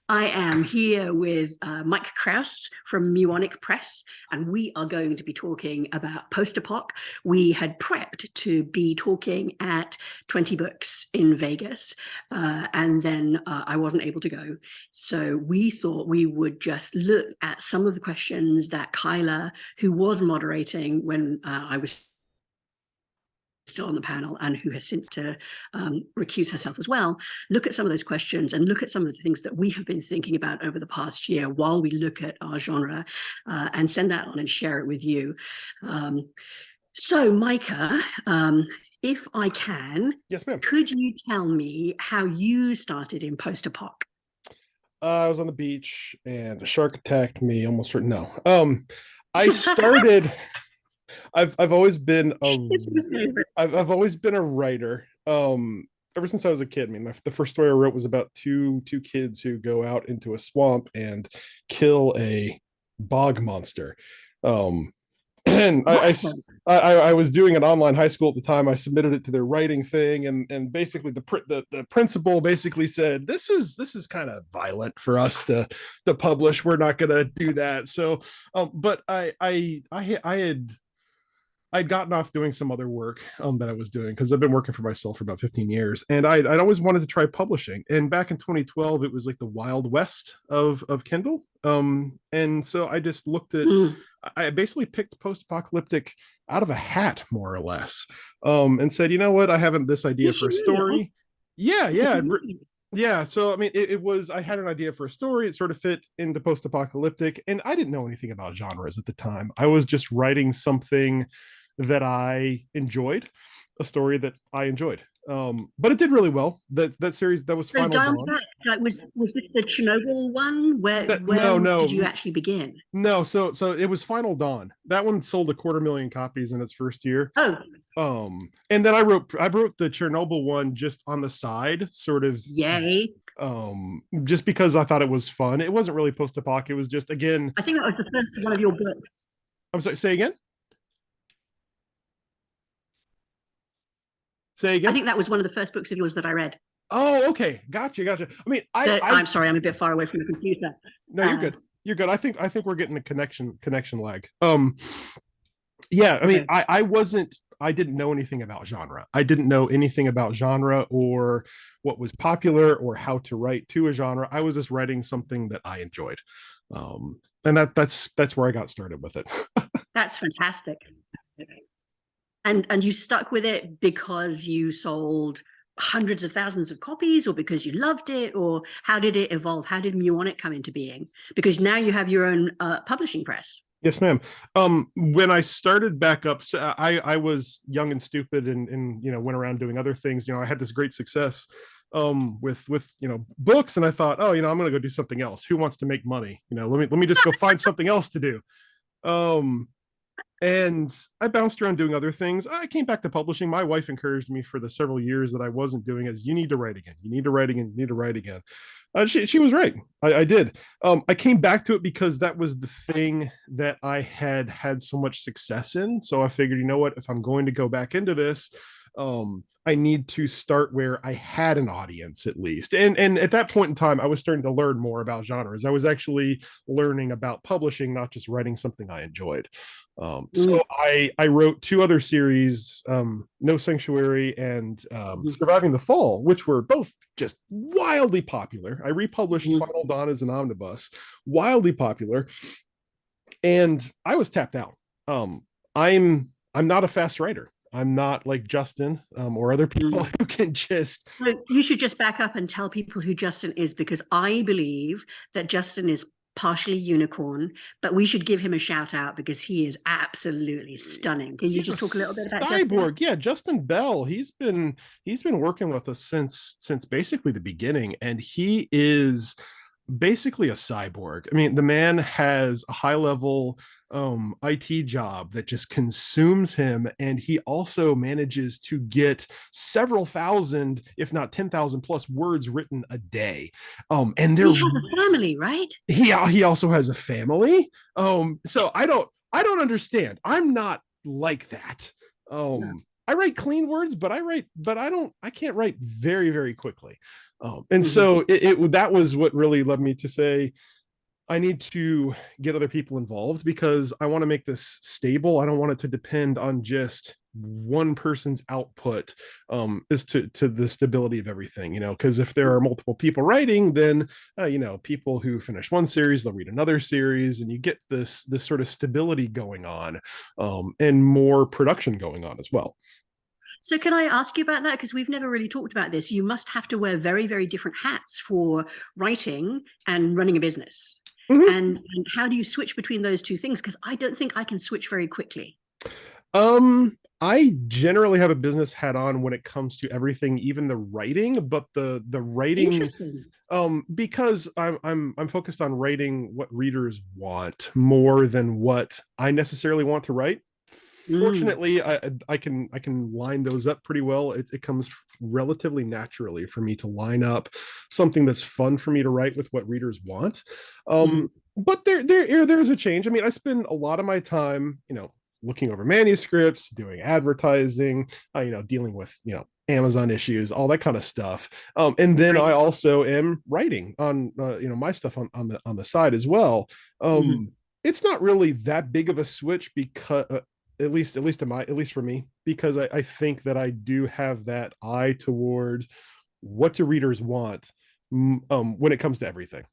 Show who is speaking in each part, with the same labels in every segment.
Speaker 1: I am here with Mike Kraus from MUONIC Press, and we are going to be talking about Post-Apoc. We had prepped to be talking at 20 Books in Vegas, and then I wasn't able to go. So we thought we would just look at some of the questions that Kyla, who was moderating when I was still on the panel and who has since to recuse herself as well, look at some of those questions and look at some of the things that we have been thinking about over the past year while we look at our genre, and send that on and share it with you. So Micah, if I can,
Speaker 2: yes, ma'am.
Speaker 1: Could you tell me how you started in Post-Apoc?
Speaker 2: I was on the beach and a shark attacked me almost. No. I started. I've always been I've always been a writer. Ever since I was a kid. I mean, the first story I wrote was about two kids who go out into a swamp and kill a bog monster. And
Speaker 1: Awesome.
Speaker 2: I was doing an online high school at the time. I submitted it to their writing thing, and basically the principal basically said, this is kind of violent for us to publish. We're not going to do that. So, but I'd gotten off doing some other work that I was doing because I've been working for myself for about 15 years, and I'd always wanted to try publishing. And back in 2012, it was like the Wild West of Kindle. And so I just looked at, I basically picked post-apocalyptic out of a hat, more or less, and said, you know what, I haven't this idea for a story. Yeah. So I mean, it was, I had an idea for a story. It sort of fit into post-apocalyptic, and I didn't know anything about genres at the time. I was just writing something that I enjoyed, a story that I enjoyed. But it did really well. That series, that was
Speaker 1: So
Speaker 2: Final
Speaker 1: dial
Speaker 2: Dawn.
Speaker 1: back, was this the Chernobyl one?
Speaker 2: No,
Speaker 1: Did you actually begin?
Speaker 2: no. So it was Final Dawn. That one sold 250,000 copies in its first year.
Speaker 1: Oh,
Speaker 2: And then I wrote the Chernobyl one just on the side, sort of.
Speaker 1: yay.
Speaker 2: Just because I thought it was fun. It wasn't really post-apoc. It was just, again,
Speaker 1: I think that was the first one of your books.
Speaker 2: I'm sorry, say again. Say again.
Speaker 1: I think that was one of the first books of yours that I read.
Speaker 2: Oh, okay. Gotcha. I mean,
Speaker 1: I'm sorry, I'm a bit far away from the computer.
Speaker 2: No, you're good. You're good. I think we're getting a connection lag. Yeah, I mean, okay. I didn't know anything about genre. I didn't know anything about genre or what was popular or how to write to a genre. I was just writing something that I enjoyed. And that's where I got started with it.
Speaker 1: That's fantastic. And you stuck with it because you sold hundreds of thousands of copies, or because you loved it, or how did it evolve? How did MUONIC come into being? Because now you have your own publishing press.
Speaker 2: Yes, ma'am. When I started back up, so I was young and stupid, and went around doing other things. I had this great success with books, and I thought, oh, I'm going to go do something else. Who wants to make money? Let me just go find something else to do. And I bounced around doing other things. I came back to publishing. My wife encouraged me for the several years that I wasn't doing it. You need to write again. You need to write again. You need to write again. She was right. I did. I came back to it because that was the thing that I had so much success in. So I figured, you know what, if I'm going to go back into this, I need to start where I had an audience at least. And at that point in time, I was starting to learn more about genres. I was actually learning about publishing, not just writing something I enjoyed. So I wrote two other series, No Sanctuary and Surviving the Fall, which were both just wildly popular. I republished Final Dawn as an omnibus, wildly popular, and I was tapped out. I'm not a fast writer. I'm not like Justin or other people who can just.
Speaker 1: You should just back up and tell people who Justin is, because I believe that Justin is partially unicorn, but we should give him a shout out because he is absolutely stunning. Can you just talk a little bit about
Speaker 2: Cyborg? Justin? Yeah, Justin Bell. He's been working with us since basically the beginning, and he is basically a cyborg. I mean, the man has a high level IT job that just consumes him, and he also manages to get several thousand, if not 10,000 plus words written a day. And
Speaker 1: he has a family, right?
Speaker 2: He also has a family. So I don't understand. I'm not like that. I write clean words, but I can't write very, very quickly. And
Speaker 1: Mhm.
Speaker 2: so that was what really led me to say, I need to get other people involved because I want to make this stable. I don't want it to depend on just one person's output as to the stability of everything, because if there are multiple people writing, then people who finish one series, they'll read another series, and you get this sort of stability going on, and more production going on as well.
Speaker 1: So can I ask you about that? Because we've never really talked about this. You must have to wear very, very different hats for writing and running a business.
Speaker 2: Mm-hmm.
Speaker 1: And how do you switch between those two things? Because I don't think I can switch very quickly.
Speaker 2: I generally have a business hat on when it comes to everything, even the writing, but the writing,
Speaker 1: Interesting.
Speaker 2: because I'm focused on writing what readers want more than what I necessarily want to write.
Speaker 1: Mm,
Speaker 2: Fortunately, I can line those up pretty well. It comes relatively naturally for me to line up something that's fun for me to write with what readers want.
Speaker 1: mhm.
Speaker 2: But there's a change. I mean, I spend a lot of my time, looking over manuscripts, doing advertising, dealing with, Amazon issues, all that kind of stuff. And then I
Speaker 1: Right.
Speaker 2: also am writing on, my stuff on the side as well.
Speaker 1: Mhm.
Speaker 2: It's not really that big of a switch because, at least for me, because I think that I do have that eye towards what do readers want, when it comes to everything.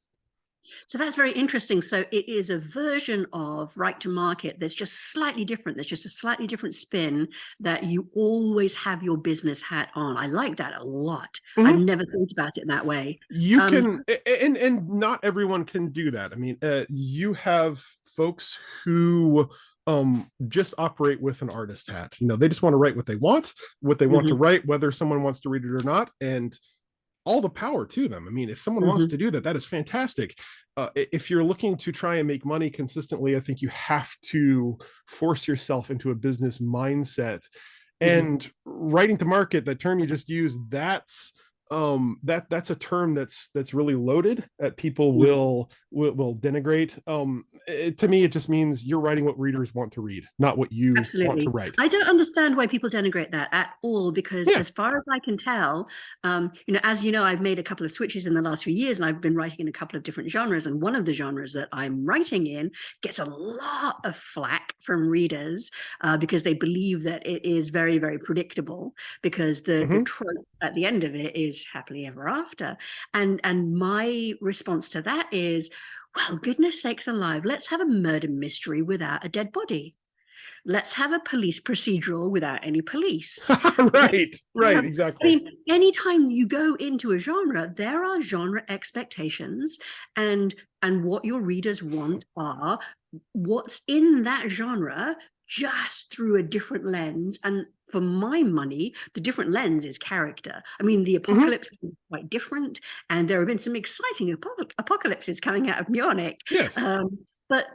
Speaker 1: So that's very interesting. So it is a version of right to market that's just slightly different. There's just a slightly different spin that you always have your business hat on. I like that a lot. I've
Speaker 2: Mhm.
Speaker 1: never thought about it that way.
Speaker 2: You
Speaker 1: Um,
Speaker 2: can, and not everyone can do that. I mean, you have folks who just operate with an artist hat. They just want to write what they want to
Speaker 1: mhm,
Speaker 2: write, whether someone wants to read it or not, and all the power to them. I mean, if someone wants
Speaker 1: mhm,
Speaker 2: to do that, that is fantastic. If you're looking to try and make money consistently, I think you have to force yourself into a business mindset.
Speaker 1: mhm.
Speaker 2: And writing to market, that term you just used, that's a term that's really loaded, that people
Speaker 1: Mm.
Speaker 2: will denigrate. To me, it just means you're writing what readers want to read, not what you want to
Speaker 1: Absolutely.
Speaker 2: write.
Speaker 1: I don't understand why people denigrate that at all, because
Speaker 2: Yeah.
Speaker 1: as far as I can tell, as you know, I've made a couple of switches in the last few years and I've been writing in a couple of different genres. And one of the genres that I'm writing in gets a lot of flack from readers because they believe that it is very, very predictable because the
Speaker 2: Mm-hmm.
Speaker 1: trope at the end of it is happily ever after. And my response to that is, well, goodness sakes alive, let's have a murder mystery without a dead body. Let's have a police procedural without any police.
Speaker 2: Right, right,
Speaker 1: I
Speaker 2: exactly.
Speaker 1: mean, anytime you go into a genre, there are genre expectations, and what your readers want are what's in that genre just through a different lens. And for my money, the different lens is character. I mean, the
Speaker 2: Mm-hmm.
Speaker 1: apocalypse is quite different, and there have been some exciting apocalypses coming out of MUONIC.
Speaker 2: Yes.
Speaker 1: But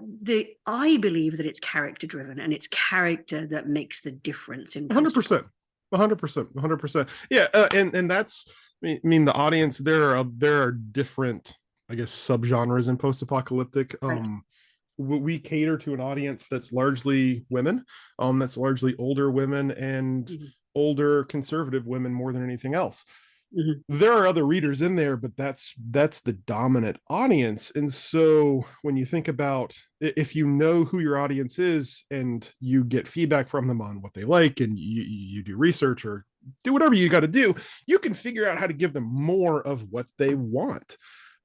Speaker 1: I believe that it's character driven, and it's character that makes the difference in
Speaker 2: 100%.
Speaker 1: post-apoc.
Speaker 2: 100%. 100%. Yeah, and that's, I mean, the audience, there are different, I guess, subgenres in post-apocalyptic.
Speaker 1: Right.
Speaker 2: We cater to an audience that's largely women, that's largely older women and
Speaker 1: Mm-hmm.
Speaker 2: older conservative women more than anything else.
Speaker 1: Mm-hmm.
Speaker 2: There are other readers in there, but that's the dominant audience. And so when you think about, if you know who your audience is and you get feedback from them on what they like, and you do research or do whatever you got to do, you can figure out how to give them more of what they want.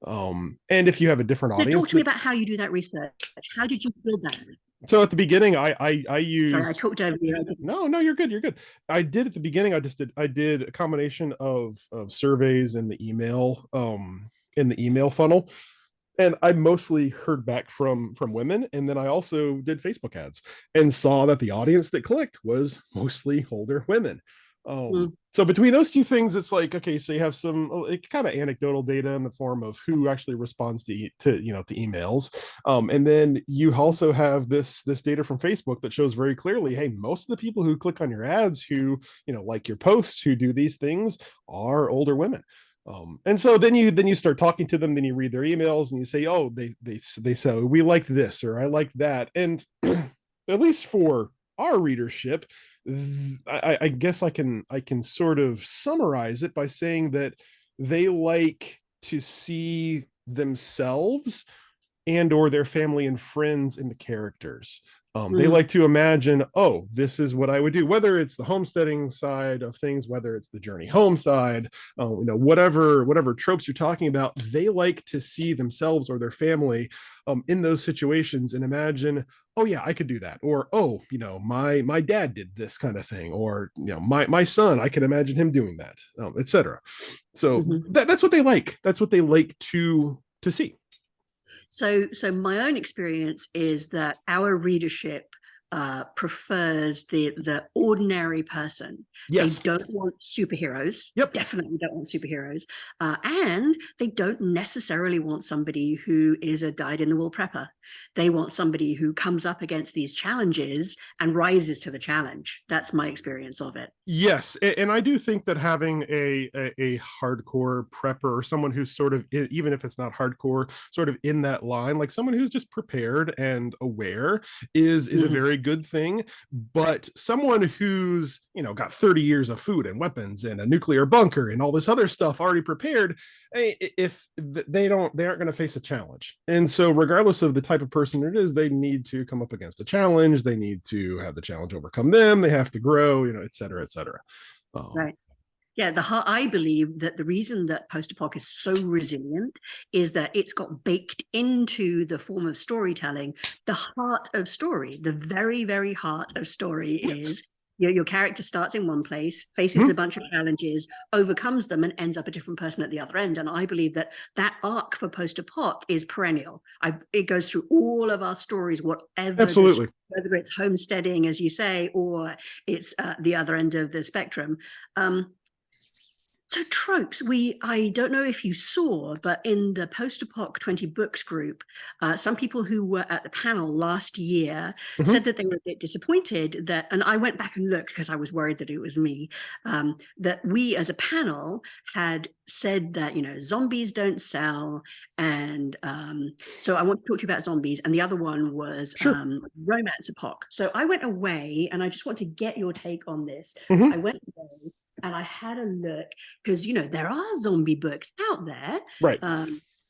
Speaker 2: And if you have a different
Speaker 1: So talk
Speaker 2: audience
Speaker 1: to me
Speaker 2: that,
Speaker 1: about how you do that research. How did you build that?
Speaker 2: so at the beginning, I
Speaker 1: Sorry, I
Speaker 2: used,
Speaker 1: talked over you.
Speaker 2: no, you're good. You're good. I did at the beginning. I did a combination of surveys in the email funnel, and I mostly heard back from women, and then I also did Facebook ads and saw that the audience that clicked was mostly older women.
Speaker 1: Mm,
Speaker 2: So between those two things, it's like, okay, so you have some kind of anecdotal data in the form of who actually responds to emails, and then you also have this data from Facebook that shows very clearly, hey, most of the people who click on your ads, who like your posts, who do these things, are older women. And so then you start talking to them, then you read their emails and you say, oh, they say we like this or I like that, and at least for our readership, I guess I can sort of summarize it by saying that they like to see themselves and or their family and friends in the characters. They
Speaker 1: Mm,
Speaker 2: like to imagine, oh, this is what I would do, whether it's the homesteading side of things, whether it's the journey home side, whatever tropes you're talking about. They like to see themselves or their family in those situations and imagine, oh yeah, I could do that, or oh, my dad did this kind of thing, or my son, I can imagine him doing that, etc. So
Speaker 1: mhm.
Speaker 2: that's what they like. That's what they like to see.
Speaker 1: So my own experience is that our readership prefers the ordinary person. They
Speaker 2: Yes.
Speaker 1: don't want superheroes.
Speaker 2: Yep.
Speaker 1: Definitely don't want superheroes, and they don't necessarily want somebody who is a dyed-in-the-wool prepper. They want somebody who comes up against these challenges and rises to the challenge. That's my experience of it.
Speaker 2: Yes, and I do think that having a hardcore prepper, or someone who's sort of, even if it's not hardcore, sort of in that line, like someone who's just prepared and aware, is a
Speaker 1: Mhm.
Speaker 2: very good thing. But someone who's got 30 years of food and weapons and a nuclear bunker and all this other stuff already prepared, if they aren't going to face a challenge. And so regardless of the type of person it is, they need to come up against a challenge. They need to have the challenge overcome them. They have to grow, et cetera, et cetera.
Speaker 1: Right. Yeah, I believe that the reason that Post-Apoc is so resilient is that it's got baked into the form of storytelling the heart of story. The very, very heart of story
Speaker 2: Yes.
Speaker 1: is your character starts in one place, faces a
Speaker 2: Mhm.
Speaker 1: bunch of challenges, overcomes them, and ends up a different person at the other end. And I believe that that arc for Post-Apoc is perennial. It goes through all of our stories,
Speaker 2: Absolutely.
Speaker 1: whether it's homesteading, as you say, or it's the other end of the spectrum. So tropes, I don't know if you saw, but in the Post-Apoc 20 Books group, some people who were at the panel last year
Speaker 2: Mhm.
Speaker 1: said that they were a bit disappointed that, and I went back and looked because I was worried that it was me, that we as a panel had said that, zombies don't sell. And so I want to talk to you about zombies. And the other one was
Speaker 2: Sure.
Speaker 1: romance epoch. So I went away and I just want to get your take on this.
Speaker 2: Mhm.
Speaker 1: I went away and I had a look because there are zombie books out there.
Speaker 2: Right.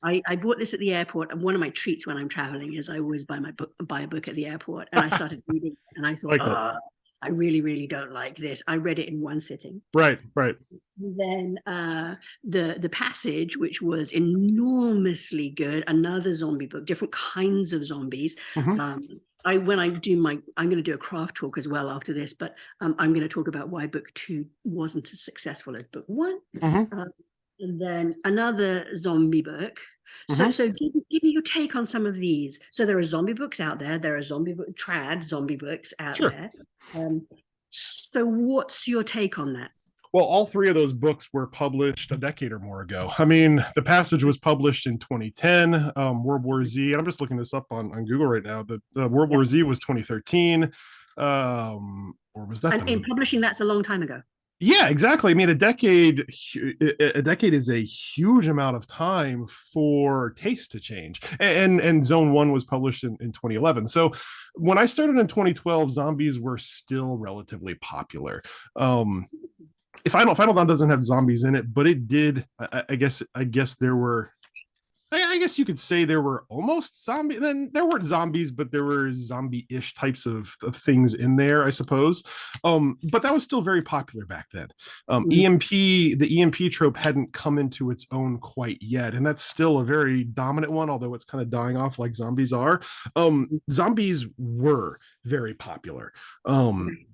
Speaker 1: I bought this at the airport, and one of my treats when I'm traveling is I always buy a book at the airport, and I started reading it, and I thought,
Speaker 2: Like that.
Speaker 1: I really, really don't like this. I read it in one sitting.
Speaker 2: Right. Right.
Speaker 1: Then the Passage, which was enormously good, another zombie book, different kinds of zombies.
Speaker 2: Mhm.
Speaker 1: Um, I'm going to do a craft talk as well after this, but I'm going to talk about why book 2 wasn't as successful as book 1.
Speaker 2: Mhm.
Speaker 1: Uh, and then another zombie book. So,
Speaker 2: Mhm.
Speaker 1: so give me your take on some of these. So there are zombie books out there. There are trad zombie books out
Speaker 2: Sure.
Speaker 1: there. So what's your take on that?
Speaker 2: Well, all three of those books were published a decade or more ago. I mean, The Passage was published in 2010. World War Z, and I'm just looking this up on Google right now. The World
Speaker 1: Yeah.
Speaker 2: War Z was 2013. Or was that
Speaker 1: And in publishing, that's a long time ago.
Speaker 2: Yeah, exactly. I mean, a decade is a huge amount of time for taste to change. And Zone 1 was published in 2011. So when I started in 2012, zombies were still relatively popular. Um, Final Dawn doesn't have zombies in it, but it did. I guess there were. I guess you could say there were almost zombie. Then there weren't zombies, but there were zombie-ish types of things in there, I suppose. But that was still very popular back then.
Speaker 1: Mm.
Speaker 2: The EMP trope hadn't come into its own quite yet, and that's still a very dominant one, although it's kind of dying off like zombies are. Zombies were very popular.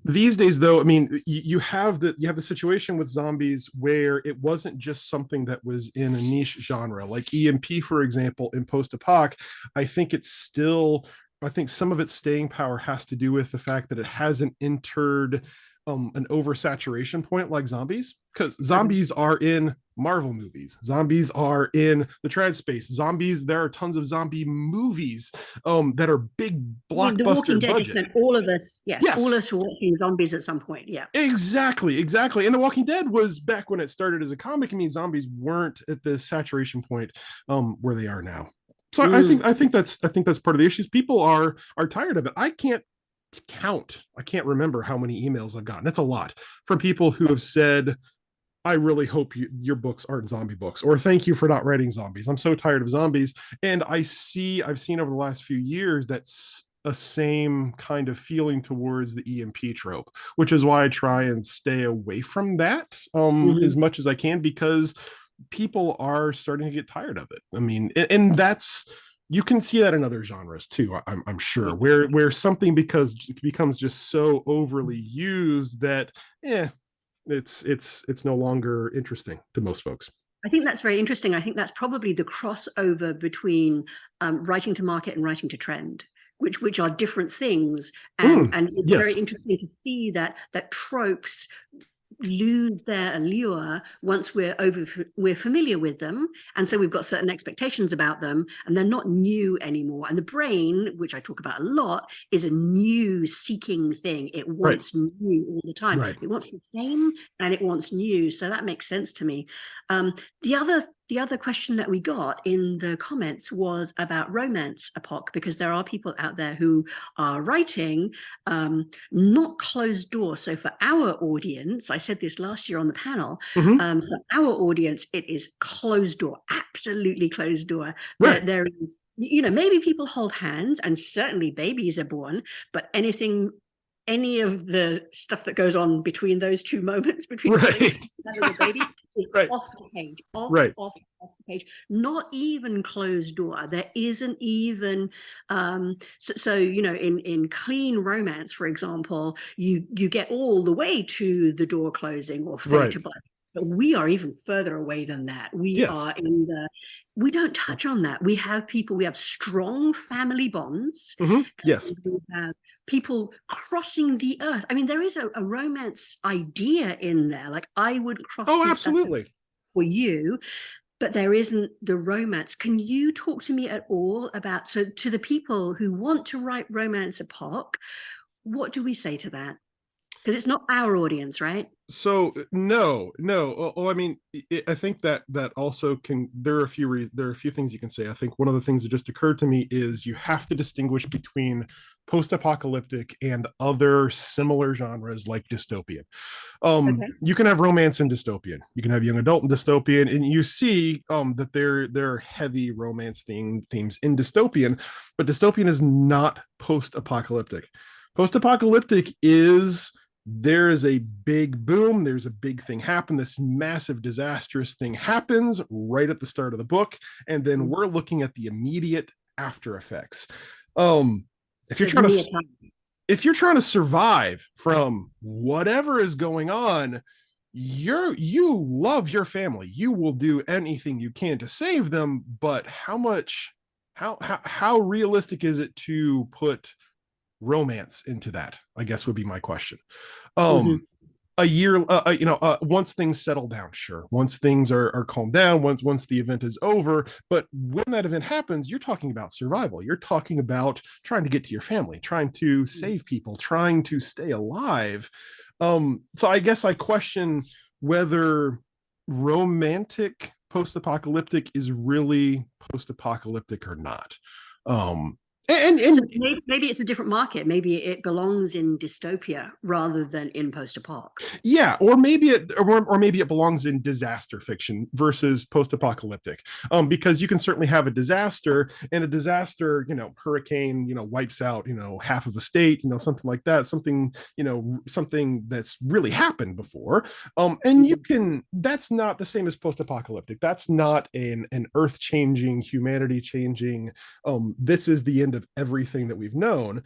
Speaker 2: These days, though, I mean, you have the situation with zombies where it wasn't just something that was in a niche genre, like EMP, for example, in Post-Apoc. I think some of its staying power has to do with the fact that it hasn't entered an oversaturation point like zombies, because
Speaker 1: Okay.
Speaker 2: zombies are in Marvel movies, zombies are in the trad space, zombies, there are tons of zombie movies that are big
Speaker 1: The Walking
Speaker 2: blockbuster
Speaker 1: Dead is
Speaker 2: budget.
Speaker 1: that all of us, yes, all
Speaker 2: Yes,
Speaker 1: us were watching zombies at some point. Yeah.
Speaker 2: exactly. And The Walking Dead was back when it started as a comic. I mean, zombies weren't at the saturation point where they are now. So I think
Speaker 1: Mm.
Speaker 2: I think that's part of the issues. People are tired of it. I can't. count. I can't remember how many emails I've gotten. It's a lot from people who have said, I really hope your books aren't zombie books, or thank you for not writing zombies. I'm so tired of zombies. And I've seen over the last few years that's a same kind of feeling towards the EMP trope, which is why I try and stay away from that as much as I can, because people are starting to get tired of it. I mean, and that's, you can see that in other genres too. I'm sure where something becomes just so overly used that it's no longer interesting to most folks.
Speaker 1: I think that's very interesting. I think that's probably the crossover between writing to market and writing to trend, which are different things. And it's
Speaker 2: yes.
Speaker 1: very interesting to see that tropes lose their allure once we're familiar with them, and so we've got certain expectations about them, and they're not new anymore. And the brain, which I talk about a lot, is a new seeking thing. It wants new all the time. It wants the same and it wants new. So that makes sense to me. The other question that we got in the comments was about romance epoch, because there are people out there who are writing not closed door. So for our audience, I said this last year on the panel, for our audience, it is closed door, absolutely closed door. There is, maybe people hold hands, and certainly babies are born, but any of the stuff that goes on between those two moments, between the baby, is off the page, off the page. Not even closed door. There isn't even in clean romance, for example, you get all the way to the door closing or fade to black. But we are even further away than that. We are we don't touch on that. We have strong family bonds.
Speaker 2: Yes.
Speaker 1: We have people crossing the earth. I mean, there is a romance idea in there. Like, I would cross the
Speaker 2: absolutely
Speaker 1: earth for you, but there isn't the romance. Can you talk to me at all about, so to the people who want to write romance epoch, what do we say to that? Because it's not our audience, right?
Speaker 2: So no. Well, I mean, I think that also can. There are a few things you can say. I think one of the things that just occurred to me is you have to distinguish between post-apocalyptic and other similar genres like dystopian. You can have romance in dystopian. You can have young adult in dystopian, and you see that there are heavy romance themes in dystopian, but dystopian is not post-apocalyptic. Post-apocalyptic is, there is a big boom, there's a big thing happen, this massive disastrous thing happens right at the start of the book, and then we're looking at the immediate after effects. If you're trying to survive from whatever is going on, you love your family, you will do anything you can to save them, but how realistic is it to put romance into that, I guess, would be my question. A year, once things settle down, sure, once things are calmed down, once the event is over, but when that event happens, you're talking about survival, you're talking about trying to get to your family, trying to save people, trying to stay alive. So I guess I question whether romantic post-apocalyptic is really post-apocalyptic or not. And
Speaker 1: so maybe it's a different market. Maybe it belongs in dystopia rather than in post-apoc.
Speaker 2: Yeah, or maybe it belongs in disaster fiction versus post-apocalyptic. Because you can certainly have a disaster, and a disaster, hurricane, wipes out, half of a state, something like that, something that's really happened before. And that's not the same as post-apocalyptic. That's not an earth-changing, humanity-changing, this is the end of everything that we've known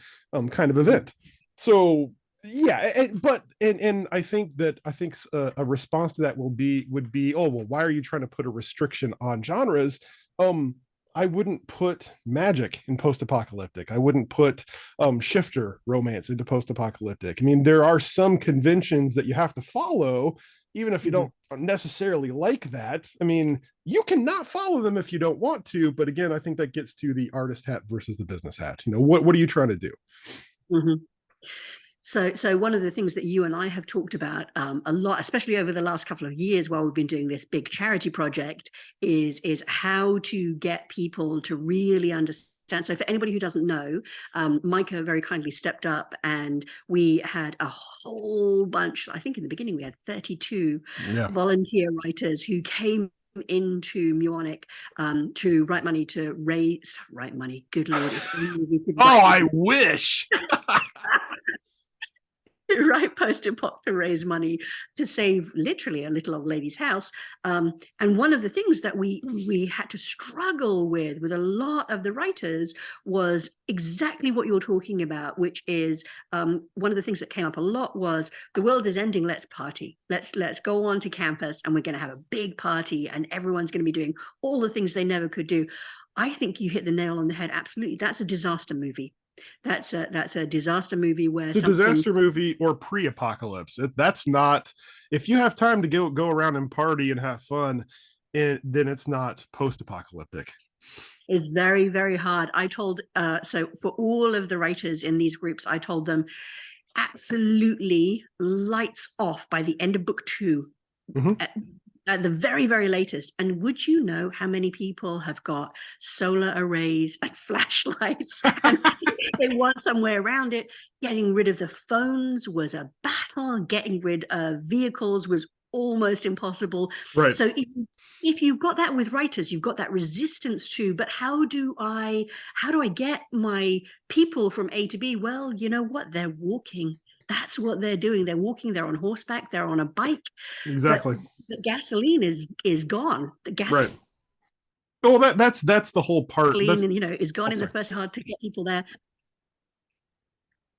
Speaker 2: kind of event. So yeah, but I think a response to that would be, oh well, why are you trying to put a restriction on genres? I wouldn't put magic in post-apocalyptic. I wouldn't put shifter romance into post-apocalyptic. I mean, there are some conventions that you have to follow, even if you don't necessarily like that. I mean, you cannot follow them if you don't want to. But again, I think that gets to the artist hat versus the business hat. What are you trying to do?
Speaker 1: So one of the things that you and I have talked about a lot, especially over the last couple of years while we've been doing this big charity project, is how to get people to really understand So for anybody who doesn't know, Micah very kindly stepped up, and we had a whole bunch. I think in the beginning we had 32 volunteer writers who came into MUONIC to write money to raise good lord.
Speaker 2: I wish.
Speaker 1: To write Post-Apoc to raise money to save literally a little old lady's house. And one of the things that we had to struggle with a lot of the writers was exactly what you're talking about, which is one of the things that came up a lot was the world is ending, let's party. Let's go on to campus and we're going to have a big party and everyone's going to be doing all the things they never could do. I think you hit the nail on the head. Absolutely. That's a disaster movie. That's a disaster movie where
Speaker 2: it's a disaster movie or pre-apocalypse. That's not, if you have time to go around and party and have fun, then it's not post-apocalyptic.
Speaker 1: It's very, very hard. I told so for all of the writers in these groups, I told them absolutely lights off by the end of book 2. At the very, very latest. And would you know how many people have got solar arrays and flashlights and they want somewhere around it? Getting rid of the phones was a battle. Getting rid of vehicles was almost impossible.
Speaker 2: Right.
Speaker 1: So if you've got that with writers, you've got that resistance to, but how do I get my people from A to B? Well, you know what? They're walking. That's what they're doing. They're walking, they're on horseback, they're on a bike.
Speaker 2: Exactly.
Speaker 1: But the gasoline is gone. The gas,
Speaker 2: right. Well, that's the whole part.
Speaker 1: Is gone in the first. Hard to get people there.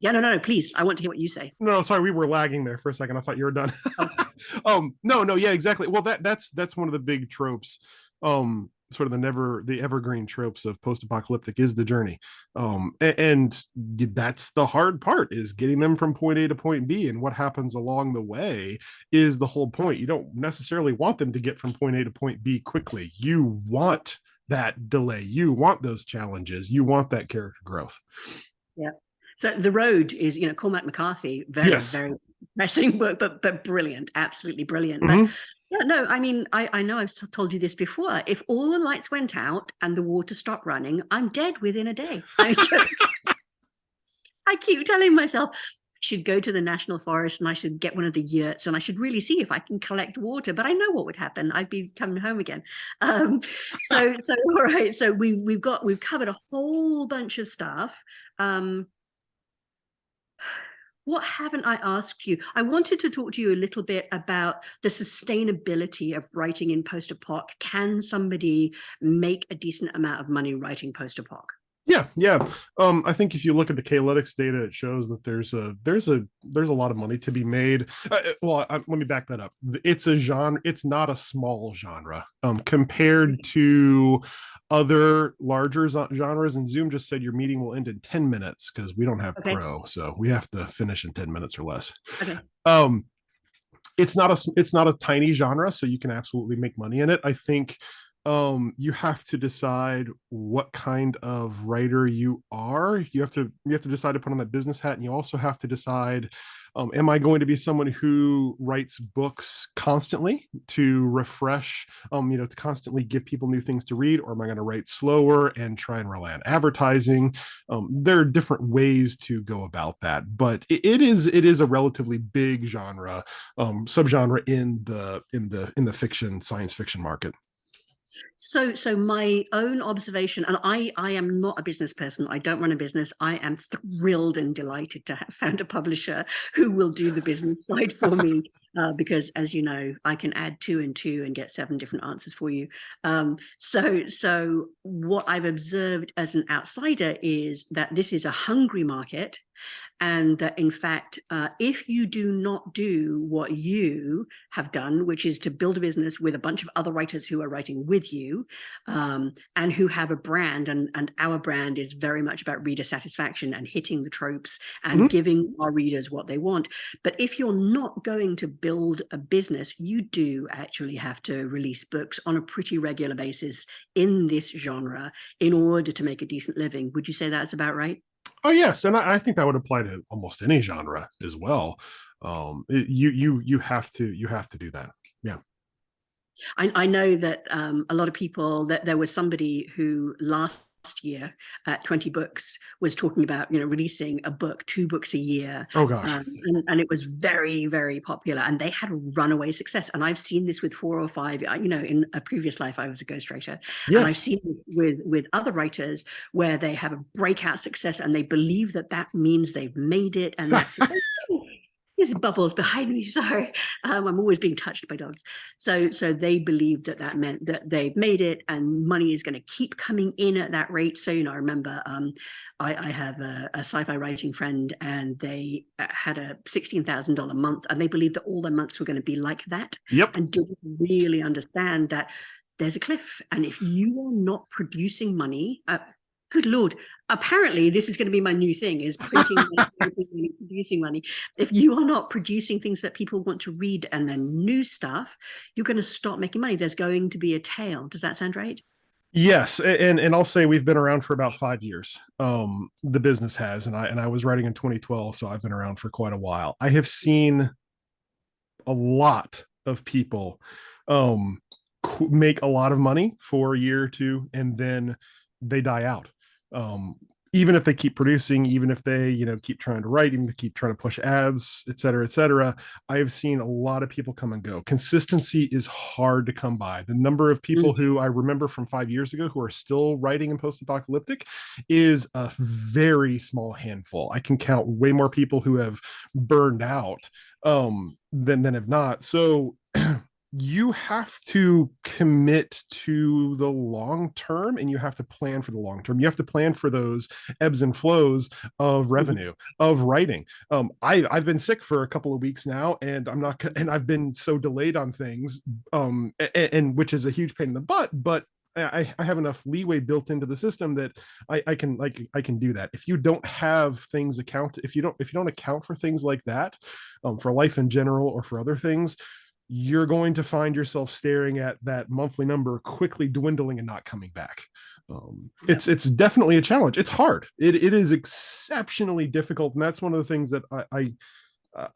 Speaker 1: Yeah, no, please. I want to hear what you say.
Speaker 2: No, sorry, we were lagging there for a second. I thought you were done. No, yeah, exactly. Well, that's one of the big tropes. Sort of the evergreen tropes of post-apocalyptic is the journey. And that's the hard part, is getting them from point A to point B, and what happens along the way is the whole point. You don't necessarily want them to get from point A to point B quickly. You want that delay, you want those challenges, you want that character growth.
Speaker 1: Yeah. So The Road is, Cormac McCarthy, very pressing book, but brilliant, absolutely brilliant. But yeah, no, I mean, I know I've told you this before. If all the lights went out and the water stopped running, I'm dead within a day. I keep telling myself I should go to the national forest and I should get one of the yurts and I should really see if I can collect water. But I know what would happen. I'd be coming home again. So all right. So we've covered a whole bunch of stuff. What haven't I asked you? I wanted to talk to you a little bit about the sustainability of writing in post-apoc. Can somebody make a decent amount of money writing post-apoc?
Speaker 2: Yeah. I think if you look at the K-Lytics data, it shows that there's a lot of money to be made. Let me back that up. It's a genre. It's not a small genre compared to other larger genres. And Zoom just said your meeting will end in 10 minutes because we don't have Pro, so we have to finish in 10 minutes or less.
Speaker 1: Okay.
Speaker 2: It's not a tiny genre, so you can absolutely make money in it. I think you have to decide what kind of writer you are. You have to decide to put on that business hat, and you also have to decide, am I going to be someone who writes books constantly to refresh, to constantly give people new things to read, or am I going to write slower and try and rely on advertising? There are different ways to go about that, but it is a relatively big genre, subgenre in the fiction, science fiction market.
Speaker 1: So my own observation, and I am not a business person. I don't run a business. I am thrilled and delighted to have found a publisher who will do the business side for me. Because, as you know, I can add 2 and 2 and get 7 different answers for you. So what I've observed as an outsider is that this is a hungry market, and that, in fact, if you do not do what you have done, which is to build a business with a bunch of other writers who are writing with you, and who have a brand, and our brand is very much about reader satisfaction and hitting the tropes and giving our readers what they want. But if you're not going to build a business, you do actually have to release books on a pretty regular basis in this genre in order to make a decent living. Would you say that's about right?
Speaker 2: Oh, yes. And I think that would apply to almost any genre as well. You have to do that. Yeah.
Speaker 1: I know that a lot of people, that there was somebody who last year at 20 Books was talking about, releasing a book, 2 books a year.
Speaker 2: Oh gosh.
Speaker 1: And it was very, very popular, and they had runaway success. And I've seen this with 4 or 5, in a previous life, I was a ghostwriter.
Speaker 2: Yes.
Speaker 1: And I've seen it with other writers where they have a breakout success and they believe that means they've made it. And that's there's bubbles behind me. Sorry. I'm always being touched by dogs. So they believed that meant that they've made it and money is going to keep coming in at that rate. So, I remember I have a sci-fi writing friend, and they had a $16,000 month, and they believed that all their months were going to be like that.
Speaker 2: Yep.
Speaker 1: And didn't really understand that there's a cliff. And if you are not producing money, good Lord, apparently this is going to be my new thing, is printing money, producing money. If you are not producing things that people want to read and then new stuff, you're going to stop making money. There's going to be a tail. Does that sound right?
Speaker 2: Yes, and I'll say we've been around for about 5 years. The business has, and I was writing in 2012, so I've been around for quite a while. I have seen a lot of people make a lot of money for a year or two, and then they die out. Even if they keep producing, even if they, keep trying to write, even if they keep trying to push ads, et cetera, I have seen a lot of people come and go. Consistency is hard to come by. The number of people who I remember from 5 years ago who are still writing in post-apocalyptic is a very small handful. I can count way more people who have burned out than have not. So you have to commit to the long term, and you have to plan for the long term. You have to plan for those ebbs and flows of revenue, of writing. I've been sick for a couple of weeks now, and I've been so delayed on things, and which is a huge pain in the butt, but I have enough leeway built into the system that I can do that. If you don't have things if you don't account for things like that, for life in general or for other things, you're going to find yourself staring at that monthly number quickly dwindling and not coming back. It's definitely a challenge. It's hard. It is exceptionally difficult, and that's one of the things that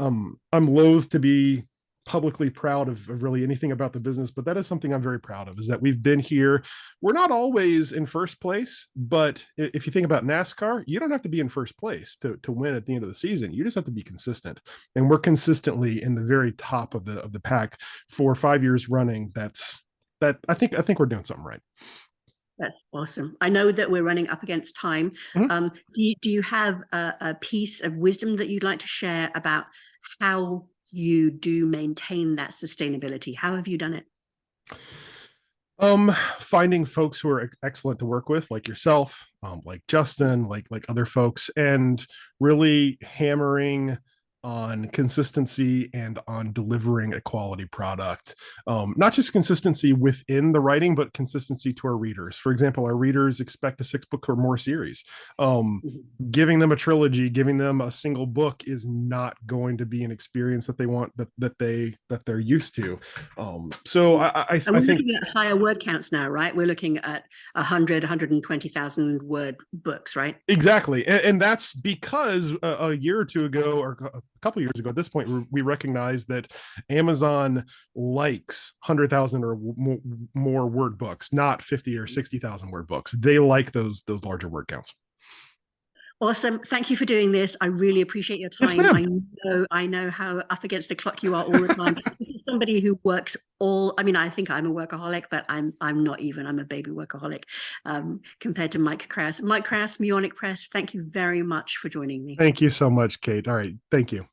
Speaker 2: I'm loath to be publicly proud of really anything about the business, but that is something I'm very proud of, is that we've been here. We're not always in first place, but if you think about NASCAR, you don't have to be in first place to win at the end of the season. You just have to be consistent, and we're consistently in the very top of the pack for 5 years running. I think we're doing something right.
Speaker 1: That's awesome. I know that we're running up against time. Do you have a piece of wisdom that you'd like to share about how you do maintain that sustainability? How have you done it?
Speaker 2: Finding folks who are excellent to work with, like yourself, like Justin, like other folks, and really hammering on consistency and on delivering a quality product. Not just consistency within the writing, but consistency to our readers. For example, our readers expect a 6-book or more series. Giving them a trilogy, giving them a single book is not going to be an experience that they want, that they're used to. So I think we're
Speaker 1: looking at higher word counts now, right? We're looking at 120,000 word books, right?
Speaker 2: Exactly. And that's because a year or two ago, or a couple of years ago at this point, we recognized that Amazon likes 100,000 or more word books, not 50 or 60,000 word books. They like those larger word counts.
Speaker 1: Awesome. Thank you for doing this. I really appreciate your time.
Speaker 2: Yes,
Speaker 1: I know how up against the clock you are all the time. This is somebody who works I think I'm a workaholic, but I'm not even. I'm a baby workaholic compared to Mike Kraus. Mike Kraus, MUONIC Press, thank you very much for joining me.
Speaker 2: Thank you so much, Kate. All right. Thank you.